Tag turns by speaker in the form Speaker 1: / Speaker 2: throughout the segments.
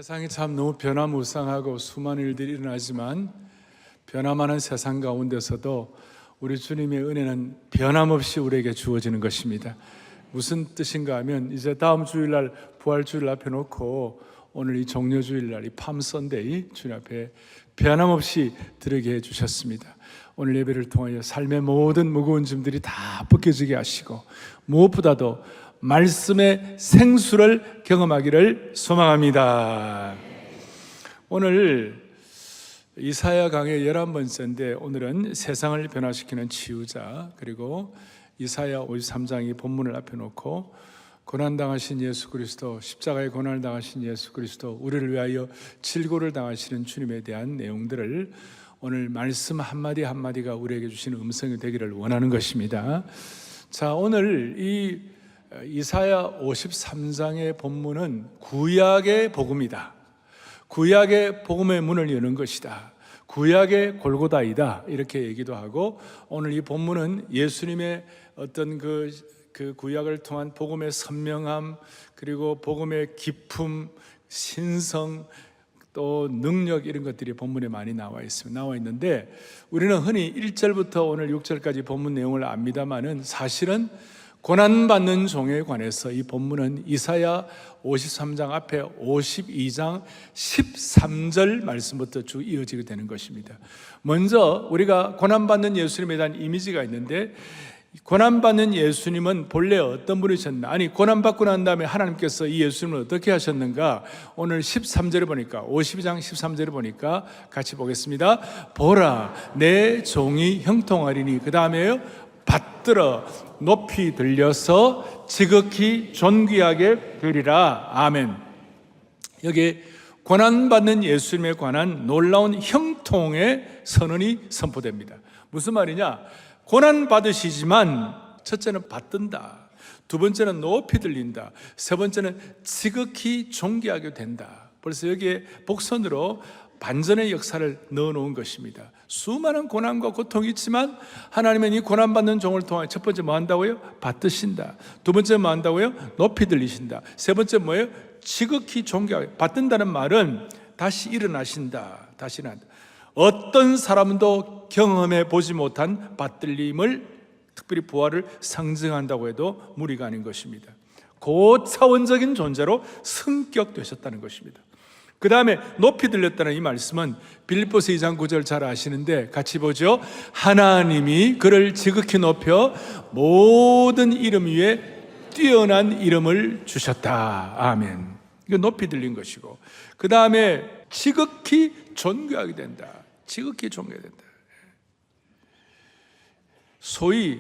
Speaker 1: 세상이 참 너무 변화무쌍하고 수많은 일들이 일어나지만 변화많은 세상 가운데서도 우리 주님의 은혜는 변함없이 우리에게 주어지는 것입니다. 무슨 뜻인가 하면 이제 다음 주일날 부활주일 앞에 놓고 오늘 이 종려주일날 이 팜선데이 주님 앞에 변함없이 드리게 해주셨습니다. 오늘 예배를 통하여 삶의 모든 무거운 짐들이 다 벗겨지게 하시고 무엇보다도 말씀의 생수를 경험하기를 소망합니다. 오늘 이사야 강의 11번째인데 오늘은 세상을 변화시키는 치유자, 그리고 이사야 53장이 본문을 앞에 놓고 고난당하신 예수 그리스도, 십자가의 고난을 당하신 예수 그리스도, 우리를 위하여 질고를 당하시는 주님에 대한 내용들을 오늘 말씀 한마디 한마디가 우리에게 주시는 음성이 되기를 원하는 것입니다. 자, 오늘 이 이사야 53장의 본문은 구약의 복음이다. 구약의 복음의 문을 여는 것이다. 구약의 골고다이다. 이렇게 얘기도 하고, 오늘 이 본문은 예수님의 어떤 그 구약을 통한 복음의 선명함, 그리고 복음의 기품, 신성, 또 능력, 이런 것들이 본문에 많이 나와 있는데, 우리는 흔히 1절부터 오늘 6절까지 본문 내용을 압니다만은 사실은 고난받는 종에 관해서 이 본문은 이사야 53장 앞에 52장 13절 말씀부터 쭉 이어지게 되는 것입니다. 먼저 우리가 고난받는 예수님에 대한 이미지가 있는데, 고난받는 예수님은 본래 어떤 분이셨나? 아니, 고난받고 난 다음에 하나님께서 이 예수님을 어떻게 하셨는가? 오늘 13절에 보니까, 52장 13절에 보니까 같이 보겠습니다. 보라, 내 종이 형통하리니, 그 다음에요, 받들어 높이 들려서 지극히 존귀하게 되리라. 아멘. 여기 고난받는 예수님에 관한 놀라운 형통의 선언이 선포됩니다. 무슨 말이냐? 고난받으시지만 첫째는 받든다, 두 번째는 높이 들린다, 세 번째는 지극히 존귀하게 된다. 벌써 여기에 복선으로 반전의 역사를 넣어놓은 것입니다. 수많은 고난과 고통이 있지만 하나님은 이 고난받는 종을 통해 첫 번째 뭐 한다고요? 받드신다. 두 번째 뭐 한다고요? 높이 들리신다. 세 번째 뭐예요? 지극히 존귀하게. 받든다는 말은 다시 일어나신다. 다시 일어난다. 어떤 사람도 경험해 보지 못한 받들림을, 특별히 부활을 상징한다고 해도 무리가 아닌 것입니다. 고차원적인 존재로 승격되셨다는 것입니다. 그 다음에 높이 들렸다는 이 말씀은 빌립보서 2장 9절 잘 아시는데 같이 보죠. 하나님이 그를 지극히 높여 모든 이름 위에 뛰어난 이름을 주셨다. 아멘. 이거 높이 들린 것이고, 그 다음에 지극히 존귀하게 된다. 지극히 존귀하게 된다. 소위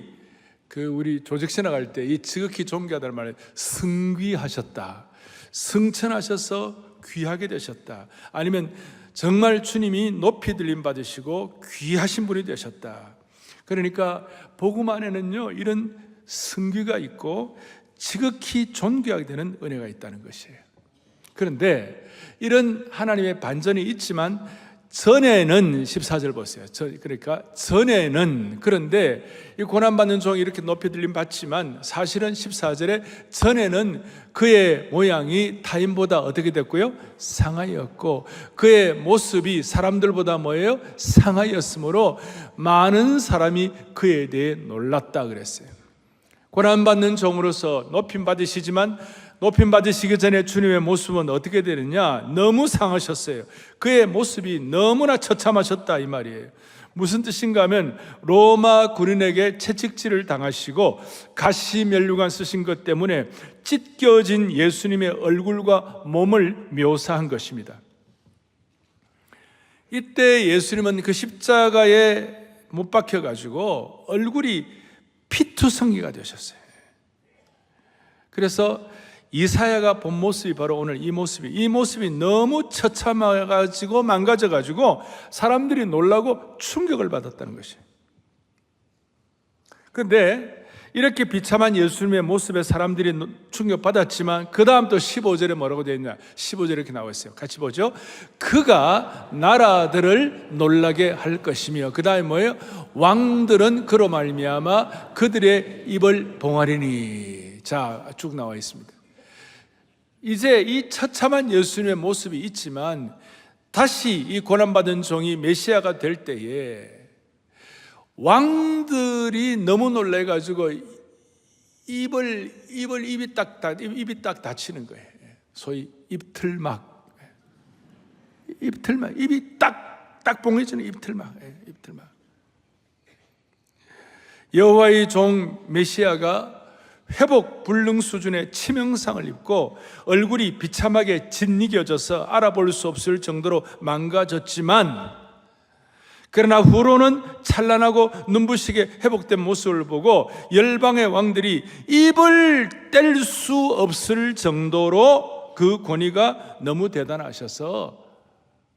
Speaker 1: 우리 조직신학 할 때 이 지극히 존귀하다는 말을 승귀하셨다, 승천하셔서 귀하게 되셨다, 아니면 정말 주님이 높이 들림 받으시고 귀하신 분이 되셨다. 그러니까 복음 안에는요, 이런 승귀가 있고 지극히 존귀하게 되는 은혜가 있다는 것이에요. 그런데 이런 하나님의 반전이 있지만 전에는, 14절 보세요. 그러니까 전에는, 그런데 이 고난받는 종이 이렇게 높이 들림 받지만 사실은 14절에 전에는 그의 모양이 타인보다 어떻게 됐고요? 상하였고, 그의 모습이 사람들보다 뭐예요? 상하였으므로 많은 사람이 그에 대해 놀랐다 그랬어요. 고난받는 종으로서 높임 받으시지만 높임 받으시기 전에 주님의 모습은 어떻게 되느냐? 너무 상하셨어요. 그의 모습이 너무나 처참하셨다 이 말이에요. 무슨 뜻인가 하면 로마 군인에게 채찍질을 당하시고 가시면류관 쓰신 것 때문에 찢겨진 예수님의 얼굴과 몸을 묘사한 것입니다. 이때 예수님은 그 십자가에 못 박혀가지고 얼굴이 피투성이가 되셨어요. 그래서 이사야가 본 모습이 바로 오늘 이 모습이 너무 처참해가지고 망가져가지고 사람들이 놀라고 충격을 받았다는 것이에요. 그런데 이렇게 비참한 예수님의 모습에 사람들이 충격받았지만 그 다음 또 15절에 뭐라고 되어 있냐? 15절에 이렇게 나와 있어요. 같이 보죠. 그가 나라들을 놀라게 할 것이며, 그 다음에 뭐예요? 왕들은 그로 말미암아 그들의 입을 봉하리니. 자, 쭉 나와 있습니다. 이제 이 처참한 예수님의 모습이 있지만 다시 이 고난받은 종이 메시아가 될 때에 왕들이 너무 놀래가지고 입이 딱 닫히는 거예요. 소위 입틀막, 입이 딱 봉해지는 입틀막. 여호와의 종 메시아가 회복 불능 수준의 치명상을 입고 얼굴이 비참하게 짓이겨져서 알아볼 수 없을 정도로 망가졌지만, 그러나 후로는 찬란하고 눈부시게 회복된 모습을 보고 열방의 왕들이 입을 뗄 수 없을 정도로 그 권위가 너무 대단하셔서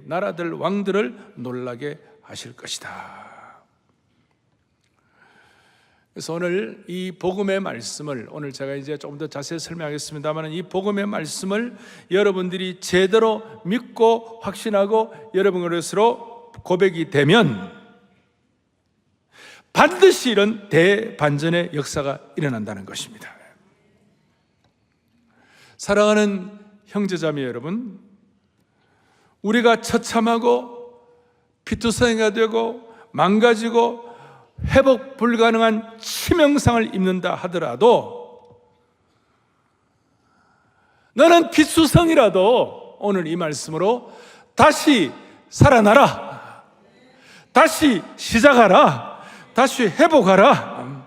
Speaker 1: 나라들 왕들을 놀라게 하실 것이다. 그래서 오늘 이 복음의 말씀을, 오늘 제가 이제 조금 더 자세히 설명하겠습니다만, 이 복음의 말씀을 여러분들이 제대로 믿고 확신하고 여러분의 것으로 고백이 되면 반드시 이런 대반전의 역사가 일어난다는 것입니다. 사랑하는 형제자매 여러분, 우리가 처참하고 피투성이가 되고 망가지고 회복 불가능한 치명상을 입는다 하더라도, 너는 피투성이라도 오늘 이 말씀으로 다시 살아나라, 다시 시작하라, 다시 회복하라.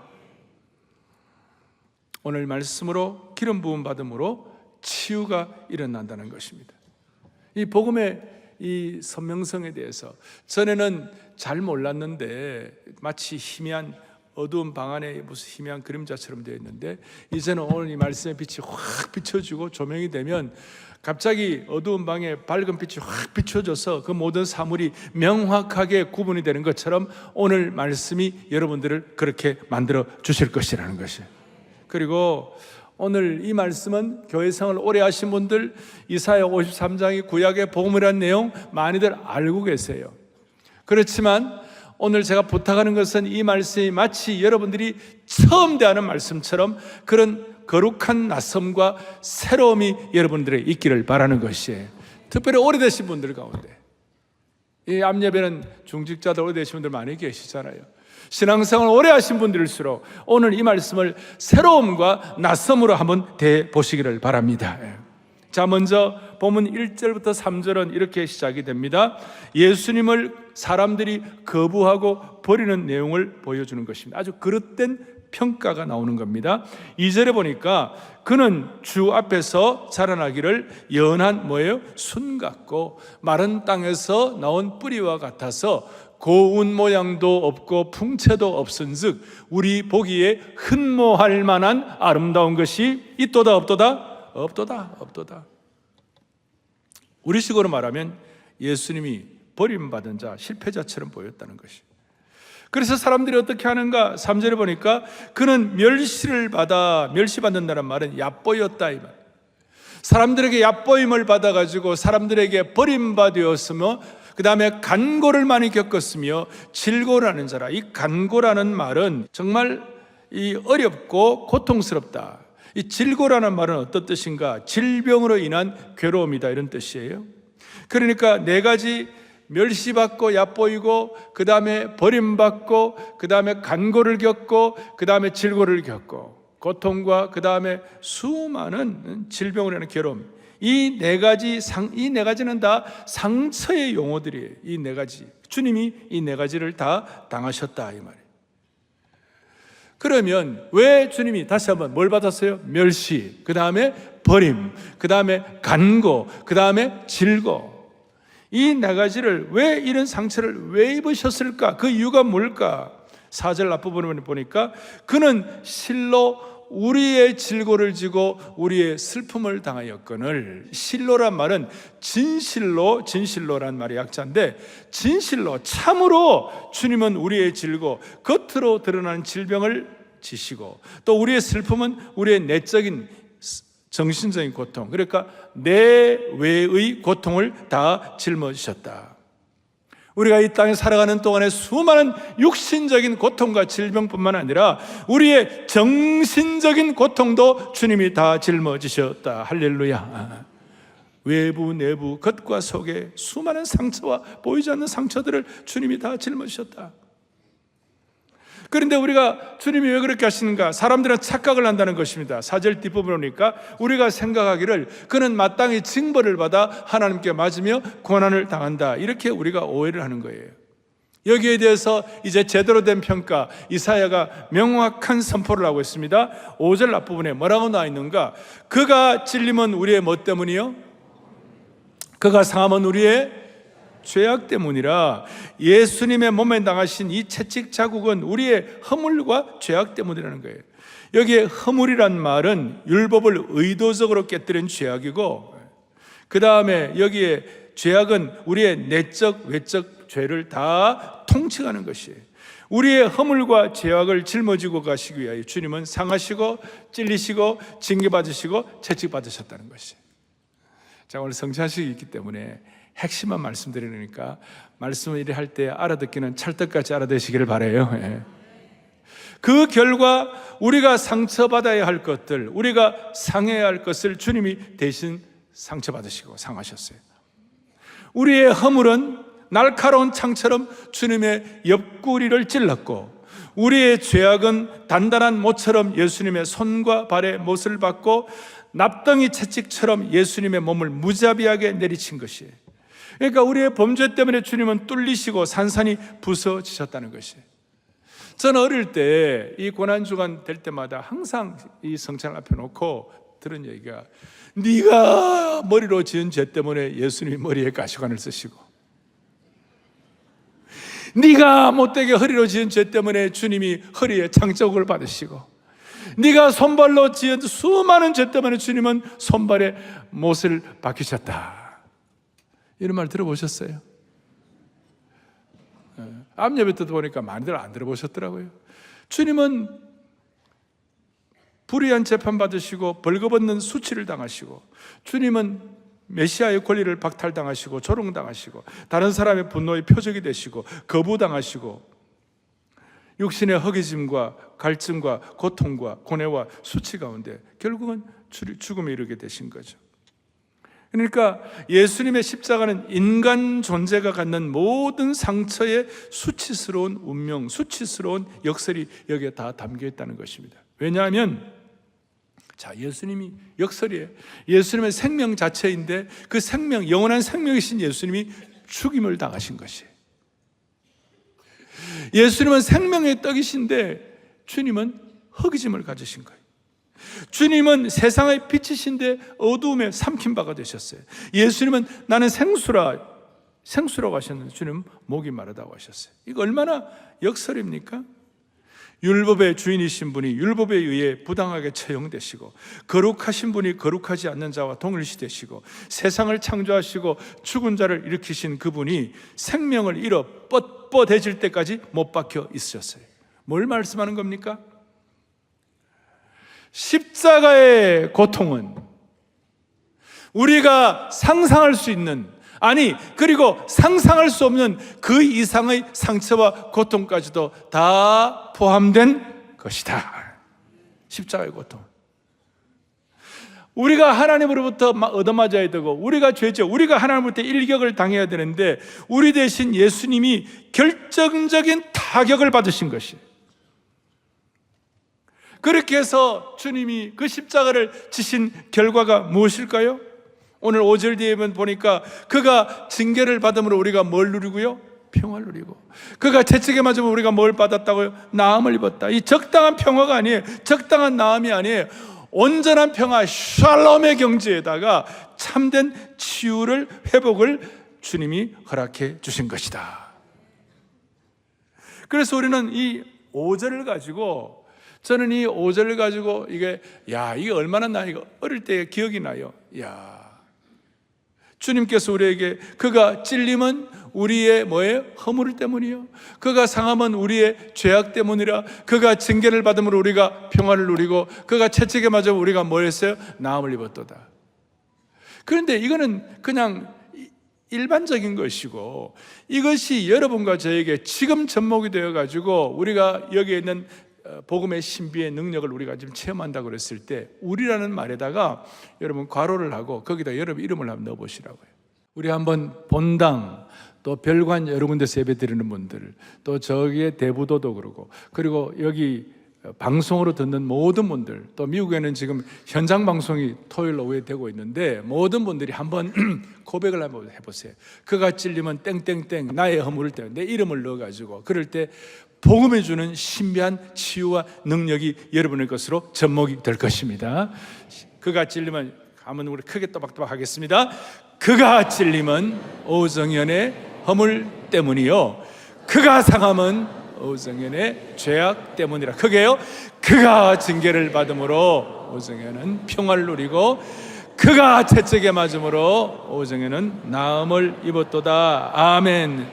Speaker 1: 오늘 말씀으로 기름 부음 받음으로 치유가 일어난다는 것입니다. 이 복음의 이 선명성에 대해서 전에는 잘 몰랐는데 마치 희미한 어두운 방 안에 무슨 희미한 그림자처럼 되어 있는데, 이제는 오늘 이 말씀의 빛이 확 비춰지고 조명이 되면 갑자기 어두운 방에 밝은 빛이 확 비춰져서 그 모든 사물이 명확하게 구분이 되는 것처럼 오늘 말씀이 여러분들을 그렇게 만들어 주실 것이라는 것이에요. 그리고 오늘 이 말씀은 교회 생활을 오래 하신 분들, 이사야 53장이 구약의 복음이라는 내용 많이들 알고 계세요. 그렇지만 오늘 제가 부탁하는 것은 이 말씀이 마치 여러분들이 처음 대하는 말씀처럼 그런 거룩한 낯섦과 새로움이 여러분들의 있기를 바라는 것이에요. 특별히 오래되신 분들 가운데, 이 암예배는 중직자들 오래되신 분들 많이 계시잖아요. 신앙생활 오래 하신 분들일수록 오늘 이 말씀을 새로움과 낯섦으로 한번 대보시기를 바랍니다. 자, 먼저 본문 1절부터 3절은 이렇게 시작이 됩니다. 예수님을 사람들이 거부하고 버리는 내용을 보여주는 것입니다. 아주 그릇된 평가가 나오는 겁니다. 2절에 보니까 그는 주 앞에서 자라나기를 연한 뭐예요? 순 같고 마른 땅에서 나온 뿌리와 같아서 고운 모양도 없고 풍채도 없은즉 우리 보기에 흠모할 만한 아름다운 것이 있도다 없도다? 없도다. 우리식으로 말하면 예수님이 버림받은 자, 실패자처럼 보였다는 것이. 그래서 사람들이 어떻게 하는가? 3절에 보니까 그는 멸시받는다는 말은 얕보였다 이 말. 사람들에게 얕보임을 받아가지고 사람들에게 버림받았으며 그 다음에 간고를 많이 겪었으며 질고라는 자라. 이 간고라는 말은 정말 이 어렵고 고통스럽다. 이 질고라는 말은 어떤 뜻인가? 질병으로 인한 괴로움이다, 이런 뜻이에요. 그러니까 네 가지: 멸시받고 얕보이고, 그 다음에 버림받고, 그 다음에 간고를 겪고, 그 다음에 질고를 겪고, 고통과 그 다음에 수많은 질병으로 인한 괴로움. 이 네 가지는 다 상처의 용어들이에요. 이 네 가지. 주님이 이 네 가지를 다 당하셨다 이 말이에요. 그러면 왜 주님이 다시 한번 뭘 받았어요? 멸시, 그 다음에 버림, 그 다음에 간고, 그 다음에 질고. 이 네 가지를 왜, 이런 상처를 왜 입으셨을까? 그 이유가 뭘까? 4절 앞부분을 보니까 그는 실로 우리의 질고를 지고 우리의 슬픔을 당하였거늘. 실로란 말은 진실로란 말이 약자인데, 진실로 참으로 주님은 우리의 질고, 겉으로 드러나는 질병을 지시고, 또 우리의 슬픔은 우리의 내적인 정신적인 고통, 그러니까 내외의 고통을 다 짊어지셨다. 우리가 이 땅에 살아가는 동안에 수많은 육신적인 고통과 질병뿐만 아니라 우리의 정신적인 고통도 주님이 다 짊어지셨다. 할렐루야. 외부 내부 겉과 속에 수많은 상처와 보이지 않는 상처들을 주님이 다 짊어지셨다. 그런데 우리가 주님이 왜 그렇게 하시는가? 사람들은 착각을 한다는 것입니다. 4절 뒷부분을 보니까 우리가 생각하기를 그는 마땅히 징벌을 받아 하나님께 맞으며 고난을 당한다, 이렇게 우리가 오해를 하는 거예요. 여기에 대해서 이제 제대로 된 평가, 이사야가 명확한 선포를 하고 있습니다. 5절 앞부분에 뭐라고 나와 있는가? 그가 찔림은 우리의 뭐 때문이요? 그가 상함은 우리의 죄악 때문이라. 예수님의 몸에 당하신 이 채찍 자국은 우리의 허물과 죄악 때문이라는 거예요. 여기에 허물이란 말은 율법을 의도적으로 깨뜨린 죄악이고, 그 다음에 여기에 죄악은 우리의 내적 외적 죄를 다 통칭하는 것이에요. 우리의 허물과 죄악을 짊어지고 가시기 위하여 주님은 상하시고 찔리시고 징계받으시고 채찍받으셨다는 것이에요. 자, 오늘 성찬식이 있기 때문에 핵심만 말씀드리니까 말씀을 이래 할 때 알아듣기는 찰떡같이 알아듣시기를 바라요. 예. 그 결과 우리가 상처받아야 할 것들, 우리가 상해야 할 것을 주님이 대신 상처받으시고 상하셨어요. 우리의 허물은 날카로운 창처럼 주님의 옆구리를 찔렀고, 우리의 죄악은 단단한 못처럼 예수님의 손과 발의 못을 받고 납덩이 채찍처럼 예수님의 몸을 무자비하게 내리친 것이에요. 그러니까 우리의 범죄 때문에 주님은 뚫리시고 산산이 부서지셨다는 것이에요. 저는 어릴 때 이 고난주간 될 때마다 항상 이 성찬을 앞에 놓고 들은 얘기가, 네가 머리로 지은 죄 때문에 예수님이 머리에 가시관을 쓰시고, 네가 못되게 허리로 지은 죄 때문에 주님이 허리에 장자국을 받으시고, 네가 손발로 지은 수많은 죄 때문에 주님은 손발에 못을 박히셨다. 이런 말 들어보셨어요? 암예배 때도 보니까 많이들 안 들어보셨더라고요. 주님은 불의한 재판 받으시고 벌거벗는 수치를 당하시고, 주님은 메시아의 권리를 박탈당하시고 조롱당하시고 다른 사람의 분노의 표적이 되시고 거부당하시고 육신의 허기짐과 갈증과 고통과 고뇌와 수치 가운데 결국은 죽음에 이르게 되신 거죠. 그러니까 예수님의 십자가는 인간 존재가 갖는 모든 상처의 수치스러운 운명, 수치스러운 역설이 여기에 다 담겨 있다는 것입니다. 왜냐하면 예수님이 역설이에요. 예수님의 생명 자체인데 그 생명, 영원한 생명이신 예수님이 죽임을 당하신 것이에요. 예수님은 생명의 떡이신데 주님은 허기짐을 가지신 거예요. 주님은 세상의 빛이신데 어두움에 삼킨 바가 되셨어요. 예수님은 나는 생수라고 하셨는데 주님은 목이 마르다고 하셨어요. 이거 얼마나 역설입니까? 율법의 주인이신 분이 율법에 의해 부당하게 처형되시고, 거룩하신 분이 거룩하지 않는 자와 동일시 되시고, 세상을 창조하시고 죽은 자를 일으키신 그분이 생명을 잃어 뻣뻣해질 때까지 못 박혀 있으셨어요. 뭘 말씀하는 겁니까? 십자가의 고통은 우리가 상상할 수 있는, 그리고 상상할 수 없는 그 이상의 상처와 고통까지도 다 포함된 것이다. 십자가의 고통. 우리가 하나님으로부터 얻어맞아야 되고, 우리가 죄죠. 우리가 하나님으로부터 일격을 당해야 되는데 우리 대신 예수님이 결정적인 타격을 받으신 것이에요. 그렇게 해서 주님이 그 십자가를 지신 결과가 무엇일까요? 오늘 5절 뒤에 보니까 그가 징계를 받음으로 우리가 뭘 누리고요? 평화를 누리고, 그가 채찍에 맞으면 우리가 뭘 받았다고요? 나음을 입었다. 이 적당한 평화가 아니에요. 적당한 나음이 아니에요. 온전한 평화, 샬롬의 경지에다가 참된 치유를, 회복을 주님이 허락해 주신 것이다. 그래서 우리는 이 5절을 가지고, 저는 이 5절을 가지고 이게 얼마나 이거 어릴 때 기억이 나요. 주님께서 우리에게 그가 찔림은 우리의 허물 때문이요, 그가 상함은 우리의 죄악 때문이라, 그가 징계를 받음으로 우리가 평화를 누리고, 그가 채찍에 맞아 우리가 뭘 했어요? 나음을 입었도다. 그런데 이거는 그냥 일반적인 것이고, 이것이 여러분과 저에게 지금 접목이 되어가지고 우리가 여기에 있는 복음의 신비의 능력을 우리가 지금 체험한다고 그랬을 때, 우리라는 말에다가 여러분 괄호를 하고 거기다 여러분 이름을 한번 넣어보시라고요. 우리 한번 본당, 또 별관 여러 군데서 예배 드리는 분들, 또 저기에 대부도도 그러고, 그리고 여기 방송으로 듣는 모든 분들, 또 미국에는 지금 현장 방송이 토요일 오후에 되고 있는데, 모든 분들이 한번 고백을 한번 해보세요. 그가 찔리면 땡땡땡 나의 허물을 때 내 이름을 넣어가지고, 그럴 때 복음이 주는 신비한 치유와 능력이 여러분의 것으로 접목이 될 것입니다. 그가 찔리면, 한번 우리 크게 또박또박 하겠습니다. 그가 찔리면 오정연의 허물 때문이요, 그가 상함은 오정연의 죄악 때문이라. 크게요. 그가 징계를 받음으로 오정연은 평화를 누리고, 그가 채찍에 맞음으로 오정연은 나음을 입었도다. 아멘.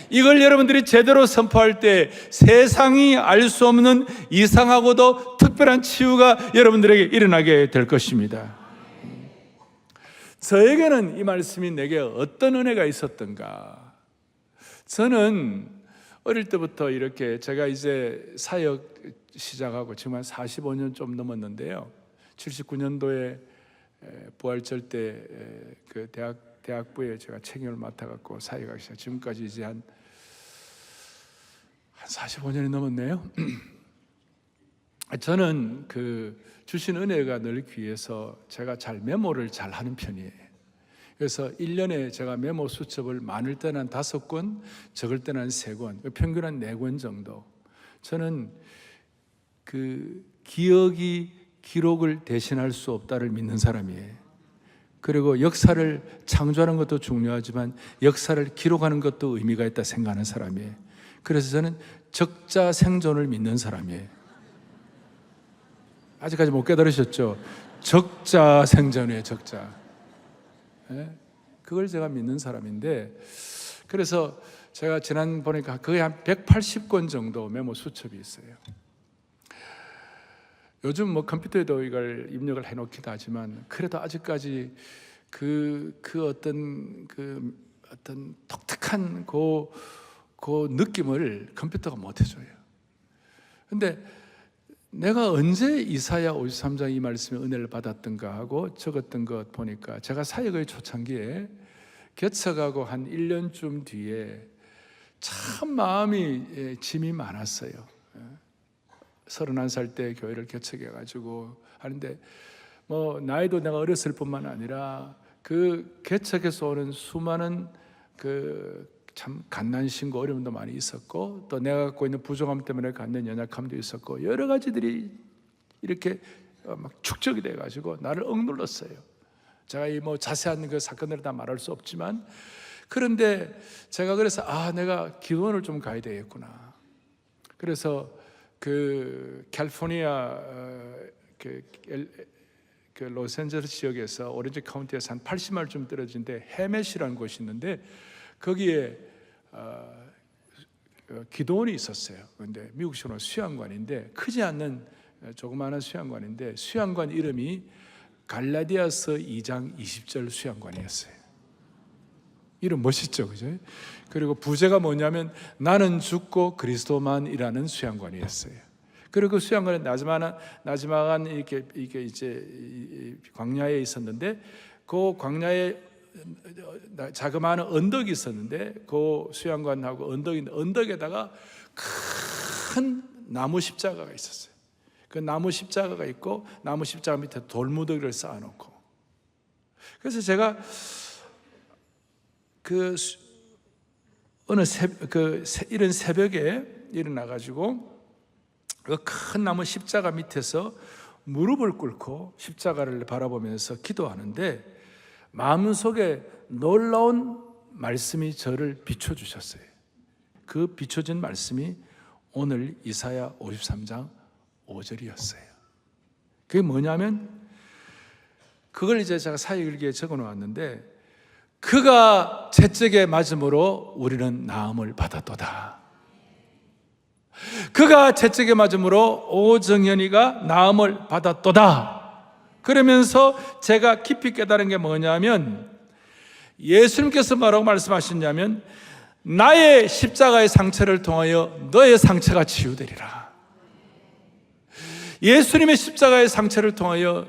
Speaker 1: 이걸 여러분들이 제대로 선포할 때 세상이 알 수 없는 이상하고도 특별한 치유가 여러분들에게 일어나게 될 것입니다. 저에게는 이 말씀이 내게 어떤 은혜가 있었던가. 저는 어릴 때부터 이렇게, 제가 이제 사역 시작하고 지금 한 45년 좀 넘었는데요, 79년도에 부활절 때 그 대학부에 제가 책임을 맡아갖고 사역하기 시작. 지금까지 이제 한 45년이 넘었네요. 저는 그 주신 은혜가 늘 귀해서 제가 잘 메모를 잘 하는 편이에요. 그래서 1년에 제가 메모 수첩을 많을 때는 한 5권, 적을 때는 한 3권, 평균 한 4권 정도. 저는 그 기억이 기록을 대신할 수 없다를 믿는 사람이에요. 그리고 역사를 창조하는 것도 중요하지만 역사를 기록하는 것도 의미가 있다 생각하는 사람이에요. 그래서 저는 적자 생존을 믿는 사람이에요. 아직까지 못 깨달으셨죠? 적자 생존이에요, 적자. 그걸 제가 믿는 사람인데, 그래서 제가 지난 보니까 거의 한 180권 정도 메모 수첩이 있어요. 요즘 뭐 컴퓨터에도 이걸 입력을 해놓기도 하지만, 그래도 아직까지 그 어떤 독특한 그 느낌을 컴퓨터가 못 해줘요. 근데 내가 언제 이사야 53장 이 말씀의 은혜를 받았던가 하고 적었던 것 보니까, 제가 사역의 초창기에 개척하고 한 1년쯤 뒤에 참 마음이 짐이 많았어요. 31살 때 교회를 개척해가지고 하는데, 뭐 나이도 내가 어렸을 뿐만 아니라 그 개척에서 오는 수많은 그 참 갓난신고 어려움도 많이 있었고, 또 내가 갖고 있는 부족함 때문에 갖는 연약함도 있었고, 여러 가지들이 이렇게 막 축적이 돼가지고 나를 억눌렀어요. 제가 이 뭐 자세한 그 사건들을 다 말할 수 없지만, 그런데 제가 그래서 내가 기도원을 좀 가야 되겠구나. 그래서 그 캘리포니아 그 로스앤젤레스 지역에서 오렌지 카운티에서 한 80마일쯤 떨어진데 해맷이라는 곳이 있는데, 거기에 기도원이 있었어요. 그런데 미국식으로 수양관인데, 크지 않는 조그마한 수양관인데, 수양관 이름이 갈라디아서 2장 20절 수양관이었어요. 이름 멋있죠, 그죠? 그리고 부제가 뭐냐면 나는 죽고 그리스도만이라는 수양관이었어요. 그리고 그 수양관은 나지막한 이게 이제 광야에 있었는데, 그 광야에 자그마한 언덕이 있었는데, 그 수양관하고 언덕에다가 큰 나무 십자가가 있었어요. 그 나무 십자가가 있고, 나무 십자가 밑에 돌무더기를 쌓아놓고, 그래서 제가 이런 새벽에 일어나가지고 그 큰 나무 십자가 밑에서 무릎을 꿇고 십자가를 바라보면서 기도하는데, 마음속에 놀라운 말씀이 저를 비춰주셨어요. 그 비춰진 말씀이 오늘 이사야 53장 5절이었어요. 그게 뭐냐면, 그걸 이제 제가 사역일기에 적어 놓았는데, 그가 채찍에 맞음으로 우리는 나음을 받았도다. 그가 채찍에 맞음으로 오정연이가 나음을 받았도다. 그러면서 제가 깊이 깨달은 게 뭐냐면, 예수님께서 뭐라고 말씀하셨냐면 나의 십자가의 상처를 통하여 너의 상처가 치유되리라. 예수님의 십자가의 상처를 통하여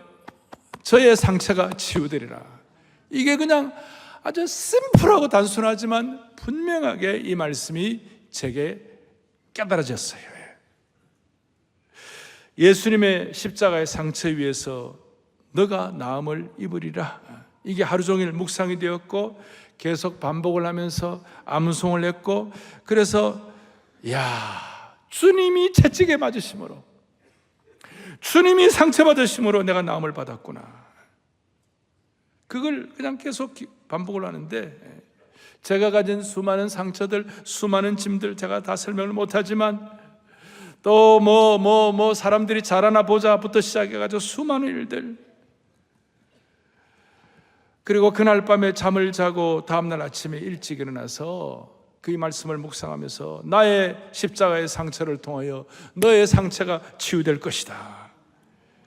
Speaker 1: 저의 상처가 치유되리라. 이게 그냥 아주 심플하고 단순하지만 분명하게 이 말씀이 제게 깨달아졌어요. 예수님의 십자가의 상처 위에서 너가 나음을 입으리라. 이게 하루 종일 묵상이 되었고 계속 반복을 하면서 암송을 했고, 그래서 주님이 채찍에 맞으심으로, 주님이 상처받으심으로 내가 나음을 받았구나. 그걸 그냥 계속 반복을 하는데, 제가 가진 수많은 상처들, 수많은 짐들 제가 다 설명을 못하지만 또 사람들이 잘하나 보자부터 시작해가지고 수많은 일들, 그리고 그날 밤에 잠을 자고 다음날 아침에 일찍 일어나서 그 말씀을 묵상하면서 나의 십자가의 상처를 통하여 너의 상처가 치유될 것이다.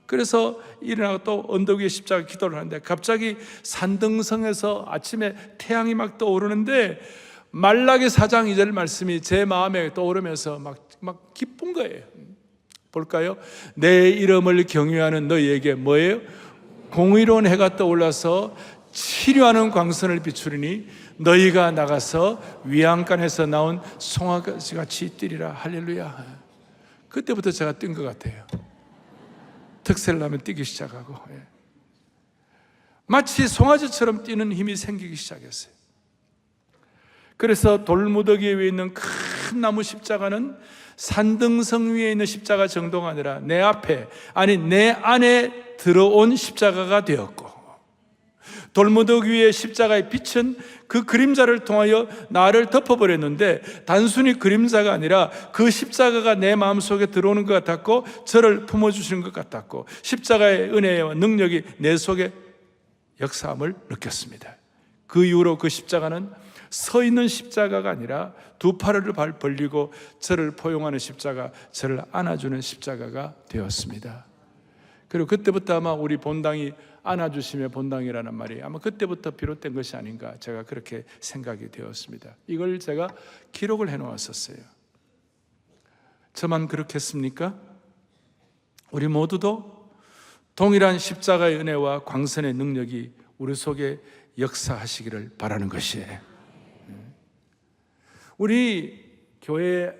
Speaker 1: 그래서 일어나고 또 언덕 위에 십자가 기도를 하는데 갑자기 산등성에서 아침에 태양이 막 떠오르는데 말라기 4장 2절 말씀이 제 마음에 떠오르면서 막 기쁜 거예요. 볼까요? 내 이름을 경외하는 너희에게 뭐예요? 공의로운 해가 떠올라서 치료하는 광선을 비추리니 너희가 나가서 위안간에서 나온 송아지같이 뛰리라. 할렐루야. 그때부터 제가 뛴 것 같아요. 특세를 하면 뛰기 시작하고, 마치 송아지처럼 뛰는 힘이 생기기 시작했어요. 그래서 돌무더기 위에 있는 큰 나무 십자가는 산등성 위에 있는 십자가 정도가 아니라 내 앞에, 아니 내 안에 들어온 십자가가 되었고, 돌무더기 위에 십자가의 빛은 그 그림자를 통하여 나를 덮어버렸는데 단순히 그림자가 아니라 그 십자가가 내 마음속에 들어오는 것 같았고 저를 품어주시는 것 같았고 십자가의 은혜와 능력이 내 속에 역사함을 느꼈습니다. 그 이후로 그 십자가는 서 있는 십자가가 아니라 두 팔을 벌리고 저를 포용하는 십자가, 저를 안아주는 십자가가 되었습니다. 그리고 그때부터 아마 우리 본당이 안아주심의 본당이라는 말이 아마 그때부터 비롯된 것이 아닌가, 제가 그렇게 생각이 되었습니다. 이걸 제가 기록을 해놓았었어요. 저만 그렇겠습니까? 우리 모두도 동일한 십자가의 은혜와 광선의 능력이 우리 속에 역사하시기를 바라는 것이에요. 우리 교회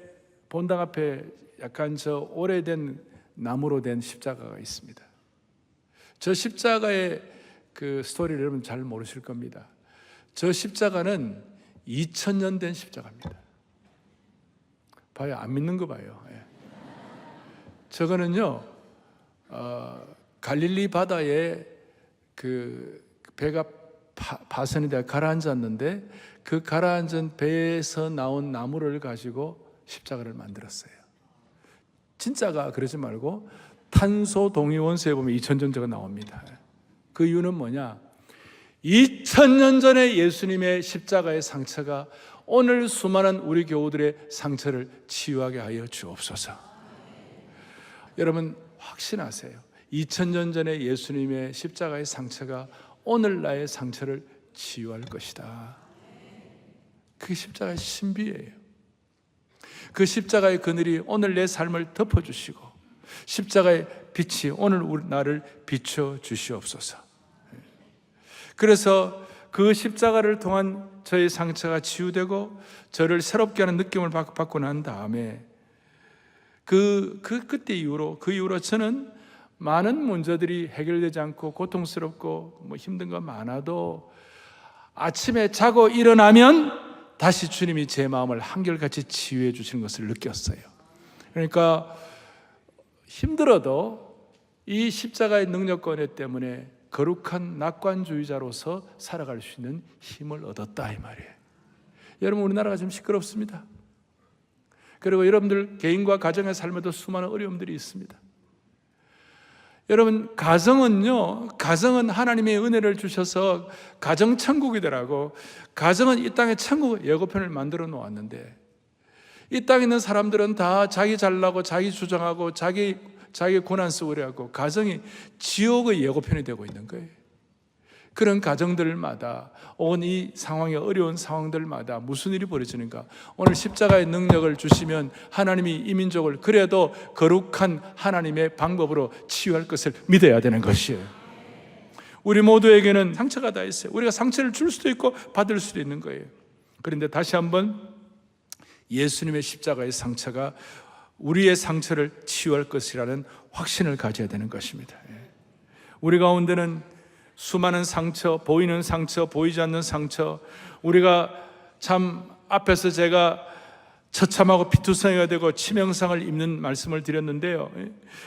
Speaker 1: 본당 앞에 약간 오래된 나무로 된 십자가가 있습니다. 저 십자가의 그 스토리를 여러분 잘 모르실 겁니다. 저 십자가는 2000년 된 십자가입니다. 봐요, 안 믿는 거 봐요. 저거는요, 갈릴리 바다에 그 배가 파선이 되어 가라앉았는데 그 가라앉은 배에서 나온 나무를 가지고 십자가를 만들었어요. 진짜가 그러지 말고 탄소 동위원소에 보면 2000년제가 나옵니다. 그 이유는 뭐냐? 2000년 전에 예수님의 십자가의 상처가 오늘 수많은 우리 교우들의 상처를 치유하게 하여 주옵소서. 여러분 확신하세요. 2000년 전에 예수님의 십자가의 상처가 오늘 나의 상처를 치유할 것이다. 그 십자가의 신비예요. 그 십자가의 그늘이 오늘 내 삶을 덮어주시고 십자가의 빛이 오늘 우리 나를 비춰 주시옵소서. 그래서 그 십자가를 통한 저의 상처가 치유되고 저를 새롭게 하는 느낌을 받고 난 다음에 그때 이후로 저는 많은 문제들이 해결되지 않고 고통스럽고 힘든 거 많아도 아침에 자고 일어나면 다시 주님이 제 마음을 한결같이 치유해 주시는 것을 느꼈어요. 그러니까 힘들어도 이 십자가의 능력과 은혜 때문에 거룩한 낙관주의자로서 살아갈 수 있는 힘을 얻었다 이 말이에요. 여러분 우리나라가 지금 시끄럽습니다. 그리고 여러분들 개인과 가정의 삶에도 수많은 어려움들이 있습니다. 여러분 가정은 하나님의 은혜를 주셔서 가정 천국이더라고. 가정은 이 땅의 천국 예고편을 만들어 놓았는데 이 땅에 있는 사람들은 다 자기 잘나고 자기 주장하고 자기 고난 속으로 하고 가정이 지옥의 예고편이 되고 있는 거예요. 그런 가정들마다 온 이 상황의 어려운 상황들마다 무슨 일이 벌어지는가? 오늘 십자가의 능력을 주시면 하나님이 이 민족을 그래도 거룩한 하나님의 방법으로 치유할 것을 믿어야 되는 것이에요. 우리 모두에게는 상처가 다 있어요. 우리가 상처를 줄 수도 있고 받을 수도 있는 거예요. 그런데 다시 한번 예수님의 십자가의 상처가 우리의 상처를 치유할 것이라는 확신을 가져야 되는 것입니다. 우리 가운데는 수많은 상처, 보이는 상처, 보이지 않는 상처, 우리가 참 앞에서 제가 처참하고 피투성이가 되고 치명상을 입는 말씀을 드렸는데요,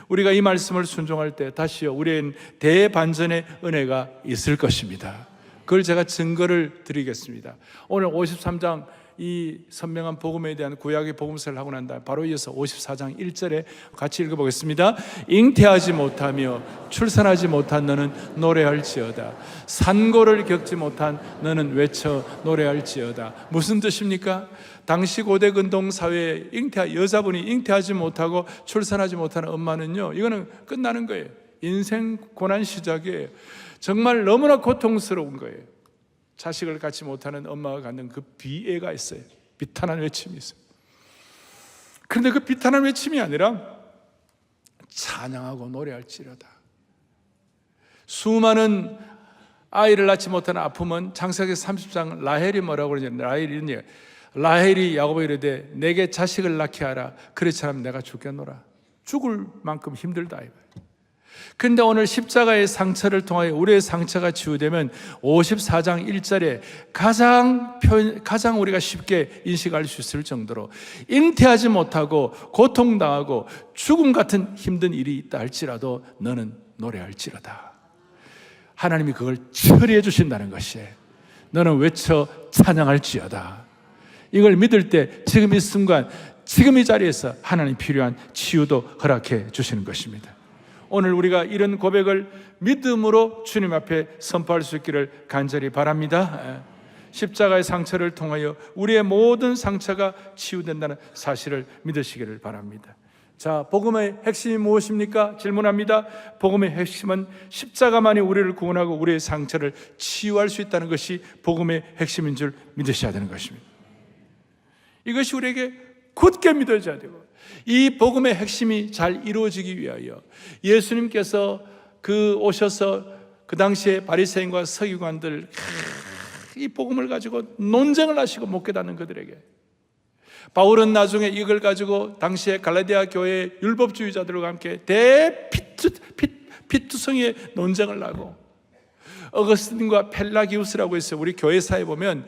Speaker 1: 우리가 이 말씀을 순종할 때 다시요, 우리엔 대반전의 은혜가 있을 것입니다. 그걸 제가 증거를 드리겠습니다. 오늘 53장 이 선명한 복음에 대한 구약의 복음서를 하고 난 다음 바로 이어서 54장 1절에 같이 읽어보겠습니다. 잉태하지 못하며 출산하지 못한 너는 노래할지어다. 산고를 겪지 못한 너는 외쳐 노래할지어다. 무슨 뜻입니까? 당시 고대 근동 사회에 여자분이 잉태하지 못하고 출산하지 못하는 엄마는요, 이거는 끝나는 거예요. 인생 고난 시작이에요. 정말 너무나 고통스러운 거예요. 자식을 갖지 못하는 엄마가 갖는 그 비애가 있어요. 비탄한 외침이 있어요. 그런데 그 비탄한 외침이 아니라 찬양하고 노래할지로다. 수많은 아이를 낳지 못하는 아픔은 창세기 30장 라헬이 뭐라고 그러냐면 라헬이 야곱에게 이르되 내게 자식을 낳게 하라. 그렇지 않으면 내가 죽겠노라. 죽을 만큼 힘들다. 그런데 오늘 십자가의 상처를 통하여 우리의 상처가 치유되면 54장 1절에 가장 우리가 쉽게 인식할 수 있을 정도로 잉태하지 못하고 고통당하고 죽음 같은 힘든 일이 있다 할지라도 너는 노래할지로다. 하나님이 그걸 처리해 주신다는 것이에요. 너는 외쳐 찬양할지어다. 이걸 믿을 때 지금 이 순간 지금 이 자리에서 하나님 필요한 치유도 허락해 주시는 것입니다. 오늘 우리가 이런 고백을 믿음으로 주님 앞에 선포할 수 있기를 간절히 바랍니다. 십자가의 상처를 통하여 우리의 모든 상처가 치유된다는 사실을 믿으시기를 바랍니다. 자, 복음의 핵심이 무엇입니까? 질문합니다. 복음의 핵심은 십자가만이 우리를 구원하고 우리의 상처를 치유할 수 있다는 것이 복음의 핵심인 줄 믿으셔야 되는 것입니다. 이것이 우리에게 굳게 믿어져야 되고, 이 복음의 핵심이 잘 이루어지기 위하여 예수님께서 오셔서 그 당시에 바리새인과 서기관들 이 복음을 가지고 논쟁을 하시고 못 깨닫는 그들에게, 바울은 나중에 이걸 가지고 당시에 갈라디아 교회의 율법주의자들과 함께 피투성이의 논쟁을 하고, 어거스틴과 펠라기우스라고 있어요. 우리 교회사에 보면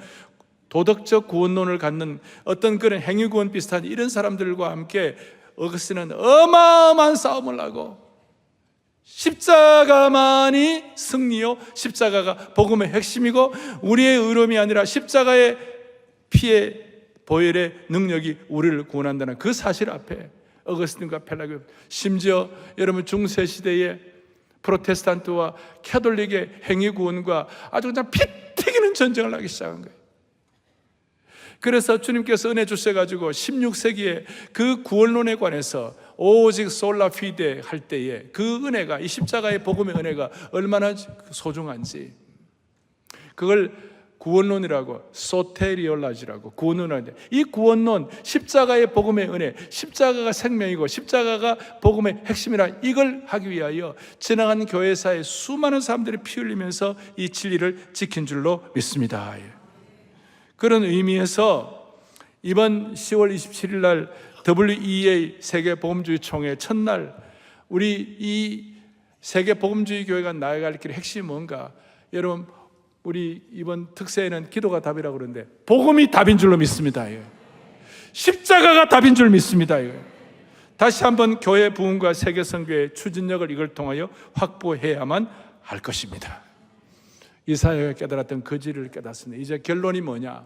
Speaker 1: 도덕적 구원론을 갖는 어떤 그런 행위구원 비슷한 이런 사람들과 함께 어거스틴은 어마어마한 싸움을 하고, 십자가만이 승리요, 십자가가 복음의 핵심이고 우리의 의로움이 아니라 십자가의 피의 보혈의 능력이 우리를 구원한다는 그 사실 앞에 어거스틴과 펠라기우스, 심지어 여러분 중세시대에 프로테스탄트와 캐톨릭의 행위구원과 아주 그냥 피 튀기는 전쟁을 하기 시작한 거예요. 그래서 주님께서 은혜 주셔가지고 16세기에 그 구원론에 관해서 오직 솔라 피데 할 때에 그 은혜가, 이 십자가의 복음의 은혜가 얼마나 소중한지, 그걸 구원론이라고, 소테리올라지라고 구원론하는데, 이 구원론, 십자가의 복음의 은혜, 십자가가 생명이고 십자가가 복음의 핵심이라, 이걸 하기 위하여 지나간 교회사에 수많은 사람들이 피 흘리면서 이 진리를 지킨 줄로 믿습니다. 그런 의미에서 이번 10월 27일 날 WEA 세계복음주의 총회 첫날, 우리 이 세계복음주의 교회가 나아갈 길의 핵심이 뭔가? 여러분, 우리 이번 특세에는 기도가 답이라고 그러는데 복음이 답인 줄로 믿습니다. 십자가가 답인 줄 믿습니다. 다시 한번 교회 부흥과 세계선교의 추진력을 이걸 통하여 확보해야만 할 것입니다. 이사야가 깨달았던 그 진리를 깨닫습니다. 이제 결론이 뭐냐?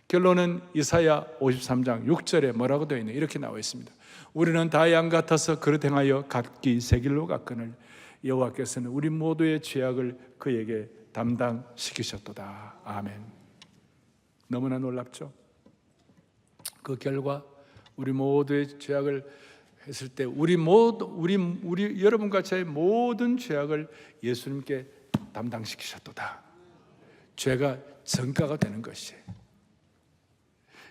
Speaker 1: 결론은 이사야 53장 6절에 뭐라고 되어 있냐? 이렇게 나와 있습니다. 우리는 다 양 같아서 그릇 행하여 각기 새 길로 갔거늘 여호와께서는 우리 모두의 죄악을 그에게 담당시키셨도다. 아멘. 너무나 놀랍죠? 그 결과 우리 모두의 죄악을 했을 때 우리 여러분과 저의 모든 죄악을 예수님께 담당시키셨도다. 죄가 전가가 되는 것이에요.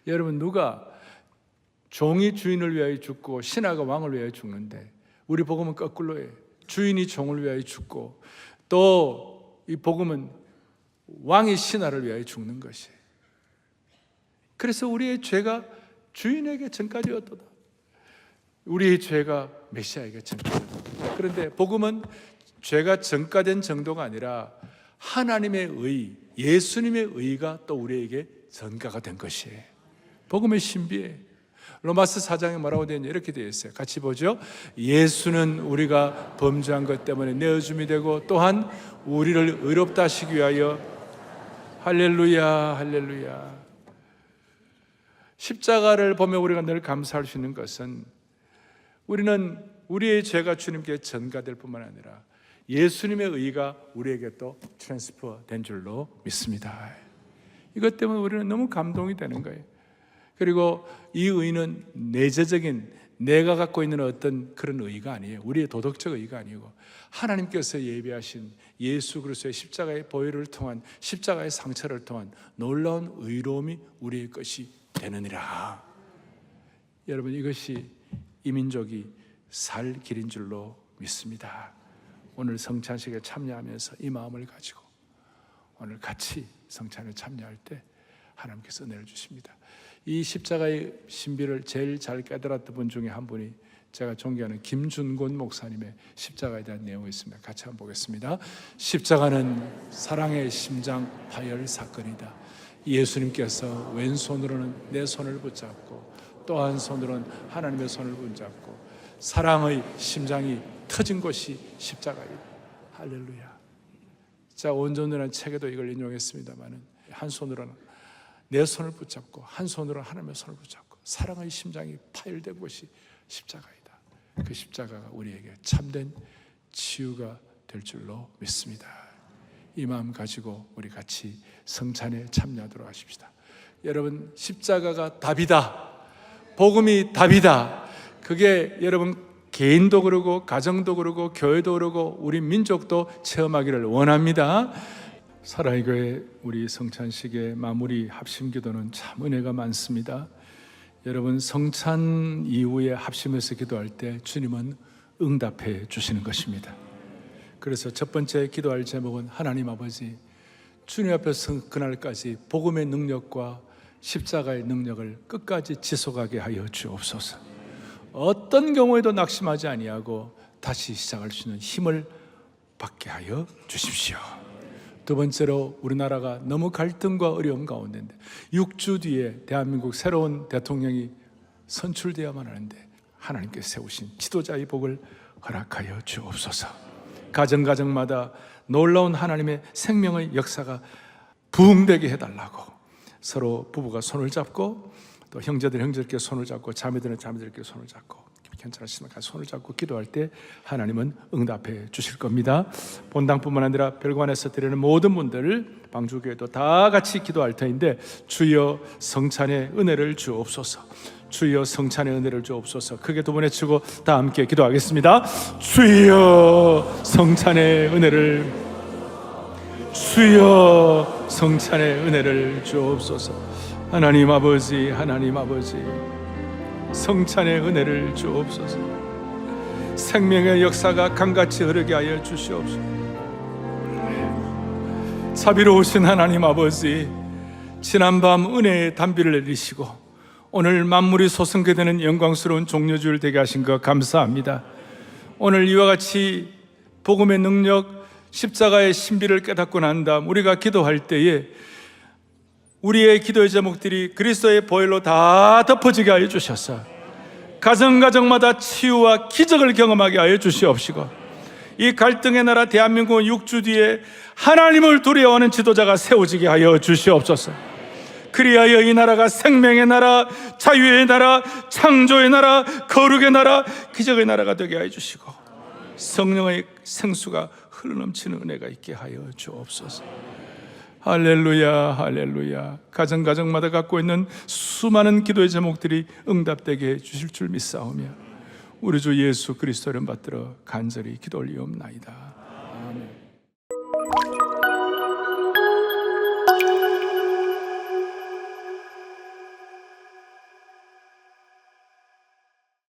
Speaker 1: 여러분, 누가 종이 주인을 위하여 죽고 신하가 왕을 위하여 죽는데, 우리 복음은 거꾸로예요. 주인이 종을 위하여 죽고 또 이 복음은 왕이 신하를 위하여 죽는 것이에요. 그래서 우리의 죄가 주인에게 전가되었도다. 우리의 죄가 메시아에게 전가되었도다. 그런데 복음은 죄가 전가된 정도가 아니라 하나님의 의, 예수님의 의가 또 우리에게 전가가 된 것이에요. 복음의 신비예요. 로마서 4장에 뭐라고 되어 있냐, 이렇게 되어 있어요. 같이 보죠. 예수는 우리가 범죄한 것 때문에 내어줌이 되고 또한 우리를 의롭다 하시기 위하여, 할렐루야, 할렐루야. 십자가를 보며 우리가 늘 감사할 수 있는 것은, 우리는 우리의 죄가 주님께 전가될 뿐만 아니라 예수님의 의가 우리에게 또 트랜스퍼 된 줄로 믿습니다. 이것 때문에 우리는 너무 감동이 되는 거예요. 그리고 이 의는 내재적인, 내가 갖고 있는 어떤 그런 의가 아니에요. 우리의 도덕적 의가 아니고 하나님께서 예비하신 예수 그리스도의 십자가의 보혈을 통한, 십자가의 상처를 통한 놀라운 의로움이 우리의 것이 되느니라. 여러분, 이것이 이 민족이 살 길인 줄로 믿습니다. 오늘 성찬식에 참여하면서 이 마음을 가지고 오늘 같이 성찬에 참여할 때 하나님께서 은혜를 주십니다. 이 십자가의 신비를 제일 잘 깨달았던 분 중에 한 분이 제가 존경하는 김준곤 목사님의 십자가에 대한 내용이 있습니다. 같이 한번 보겠습니다. 십자가는 사랑의 심장 파열 사건이다. 예수님께서 왼손으로는 내 손을 붙잡고 또 한 손으로는 하나님의 손을 붙잡고 사랑의 심장이 터진 곳이 십자가이다. 할렐루야. 자, 온전이라는 책에도 이걸 인용했습니다만은, 한 손으로는 내 손을 붙잡고 한 손으로 하나님의 손을 붙잡고 사랑의 심장이 파열된 곳이 십자가이다. 그 십자가가 우리에게 참된 치유가 될 줄로 믿습니다. 이 마음 가지고 우리 같이 성찬에 참여하도록 하십시다. 여러분, 십자가가 답이다. 복음이 답이다. 그게 여러분 개인도 그러고 가정도 그러고 교회도 그러고 우리 민족도 체험하기를 원합니다. 사랑의 교회, 우리 성찬식의 마무리 합심기도는 참 은혜가 많습니다. 여러분, 성찬 이후에 합심해서 기도할 때 주님은 응답해 주시는 것입니다. 그래서 첫 번째 기도할 제목은, 하나님 아버지, 주님 앞에서 그날까지 복음의 능력과 십자가의 능력을 끝까지 지속하게 하여 주옵소서. 어떤 경우에도 낙심하지 아니하고 다시 시작할 수 있는 힘을 받게 하여 주십시오. 두 번째로, 우리나라가 너무 갈등과 어려움 가운데인데 6주 뒤에 대한민국 새로운 대통령이 선출되어야만 하는데 하나님께서 세우신 지도자의 복을 허락하여 주옵소서. 가정마다 놀라운 하나님의 생명의 역사가 부흥되게 해달라고, 서로 부부가 손을 잡고 또 형제들께 손을 잡고 자매들은 자매들께 손을 잡고 괜찮으시면 같이 손을 잡고 기도할 때 하나님은 응답해 주실 겁니다. 본당뿐만 아니라 별관에서 드리는 모든 분들, 방주교회도 다 같이 기도할 터인데, 주여 성찬의 은혜를 주옵소서. 주여 성찬의 은혜를 주옵소서. 크게 두 번 외치고 다 함께 기도하겠습니다. 주여 성찬의 은혜를, 주여 성찬의 은혜를 주옵소서. 하나님 아버지, 하나님 아버지, 성찬의 은혜를 주옵소서. 생명의 역사가 강같이 흐르게 하여 주시옵소서. 자비로우신 하나님 아버지, 지난밤 은혜의 단비를 내리시고 오늘 만물이 솟게 되는 영광스러운 종려주일 되게 하신 것 감사합니다. 오늘 이와 같이 복음의 능력, 십자가의 신비를 깨닫고 난 다음 우리가 기도할 때에 우리의 기도의 제목들이 그리스도의 보혈로 다 덮어지게 하여 주셔서 가정마다 치유와 기적을 경험하게 하여 주시옵시고, 이 갈등의 나라 대한민국은 6주 뒤에 하나님을 두려워하는 지도자가 세워지게 하여 주시옵소서. 그리하여 이 나라가 생명의 나라, 자유의 나라, 창조의 나라, 거룩의 나라, 기적의 나라가 되게 하여 주시고 성령의 생수가 흘러넘치는 은혜가 있게 하여 주옵소서. 할렐루야, 할렐루야. 가정마다 갖고 있는 수많은 기도의 제목들이 응답되게 해 주실 줄 믿사오며 우리 주 예수 그리스도를 받들어 간절히 기도 올리옵나이다.